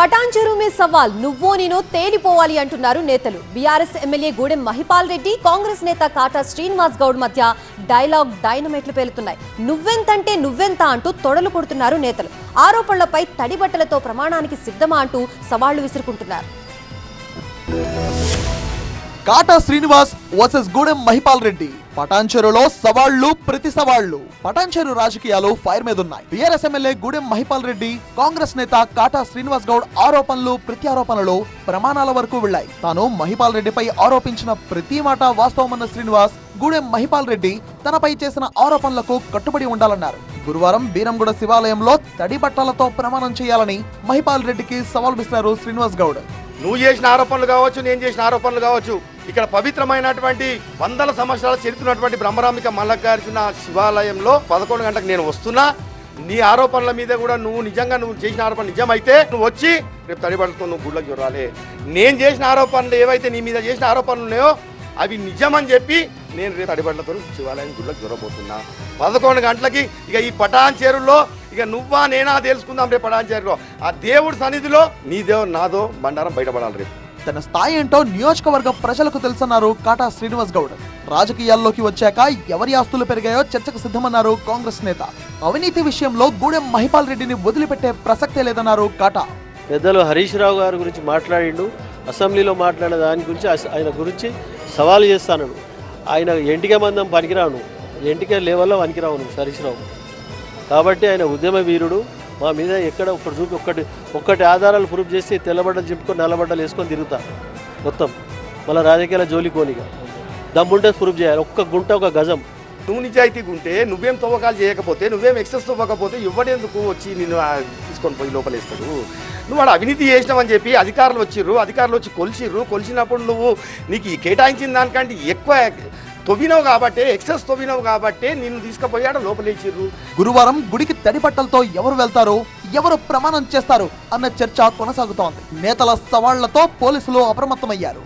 పటాన్ చెరువు మీద సవాల్ నువ్వో నేనో తేలిపోవాలి అంటున్నారు నేతలు. బీఆర్ఎస్ ఎమ్మెల్యే గూడెం మహిపాల్ రెడ్డి, కాంగ్రెస్ నేత కాటా శ్రీనివాస్ గౌడ్ మధ్య డైలాగ్ డైనమైట్లు పేలుతున్నాయి. నువ్వెంతంటే నువ్వెంత అంటూ తొడలు కొడుతున్నారు నేతలు. ఆరోపణలపై తడిబట్టలతో ప్రమాణానికి సిద్ధమా అంటూ సవాళ్లు విసురుకుంటున్నారు. కాటా శ్రీనివాస్ వర్సెస్ గూడెం మహిపాల్ రెడ్డి. పటాన్ చెరువులో సవాళ్లు ప్రతి సవాళ్లు. పటాన్ చెరువు రాజకీయాలు ఫైర్ మీద ఉన్నాయి. బీఆర్ఎస్ ఎమ్మెల్యే గూడెం మహిపాల్ రెడ్డి, కాంగ్రెస్ నేత కాటా శ్రీనివాస్ గౌడ్ ఆరోపణలు ప్రతి ఆరోపణలు ప్రమాణాల వరకు వెళ్లాయి. తాను మహిపాల్ రెడ్డిపై ఆరోపించిన ప్రతి మాట వాస్తవమన్న శ్రీనివాస్, గూడెం మహిపాల్ రెడ్డి తనపై చేసిన ఆరోపణలకు కట్టుబడి ఉండాలన్నారు. గురువారం బీరంగూడ శివాలయంలో తడి బట్టలతో ప్రమాణం చేయాలని మహిపాల్ రెడ్డికి సవాల్ విసిరారు శ్రీనివాస్ గౌడ్. నువ్వు చేసిన ఆరోపణలు కావచ్చు, నేను చేసిన ఆరోపణలు కావచ్చు, ఇక్కడ పవిత్రమైనటువంటి వందల సంవత్సరాల చరిత్రటువంటి బ్రహ్మరాంబిక మల్లకార్జున శివాలయంలో 11 గంటలకు నేను వస్తున్నా. నీ ఆరోపణల మీద కూడా నువ్వు చేసిన ఆరోపణ నిజమైతే నువ్వు వచ్చి రేపు తడిబడుతూ నువ్వు గుళ్ళకి చూడాలి. నేను చేసిన ఆరోపణలు ఏవైతే నీ మీద చేసిన ఆరోపణలు ఉన్నాయో అవి నిజమని చెప్పి నేను రేపు తడిబడులతో శివాలయం గుళ్ళకి చూడబోతున్నా 11 గంటలకి. ఇక ఈ పటాన్ చెరువులో ఇక నువ్వా నేనా తెలుసుకుందాం. రేపు పటాన్ చెరువులో ఆ దేవుడి సన్నిధిలో నీదో నాదో బండారం బయటపడాలి. రేపు తన స్థాయి ఏంటో నియోజకవర్గ ప్రజలకు తెలుసన్నారు కాటా శ్రీనివాస్ గౌడ్. రాజకీయాల్లోకి వచ్చాక ఎవరి ఆస్తులు పెరిగాయో చర్చకు సిద్ధమన్నారు కాంగ్రెస్ నేత. అవినీతి విషయంలో గూడెం మహిపాల్ రెడ్డిని వదిలిపెట్టే ప్రసక్తే లేదన్నారు కాటా. పెద్దలు హరీష్ రావు గారి గురించి మాట్లాడిండు, అసెంబ్లీలో మాట్లాడిన దాని గురించి ఆయన గురించి సవాలు చేస్తాను. ఆయన ఎంటిక మందం పనికిరాను, ఎంటిక లెవెల్లో పనికిరావు హరీష్ రావు. కాబట్టి ఆయన ఉద్యమ వీరుడు. మా మీద ఎక్కడ ఒకటి చూపి ఒక్కటి ఆధారాలు ప్రూఫ్ చేసి తెల్లబడ్డలు చెప్పుకొని నల్లబడ్డలు వేసుకొని తిరుగుతా మొత్తం. మళ్ళీ రాజకీయాల జోలికోనిగా దమ్ముంటే ప్రూఫ్ చేయాలి. ఒక్క గుంట ఒక గజం. నువ్వు నిజాయితీగా ఉంటే, నువ్వేం తవ్వకాలు చేయకపోతే, నువ్వేం ఎక్సెస్ తవ్వకపోతే ఇవ్వడేందుకు వచ్చి నిన్ను తీసుకొని పోయి లోపలేస్తాడు. నువ్వు వాడు అవినీతి చేసినావని చెప్పి అధికారులు వచ్చి కొలిచినప్పుడు నీకు కేటాయించిన దానికంటే ఎక్కువ తొవ్వినవు కాబట్టి, ఎక్సెస్ తొవ్వినవు కాబట్టి నిన్ను తీసుకుపోయాడు లోపలేసిర్రు. గురువారం గుడికి తడిబట్టలతో ఎవరు వెళ్తారు, ఎవరు ప్రమాణం చేస్తారు అన్న చర్చ కొనసాగుతోంది. నేతల సవాళ్లతో పోలీసులు అప్రమత్తమయ్యారు.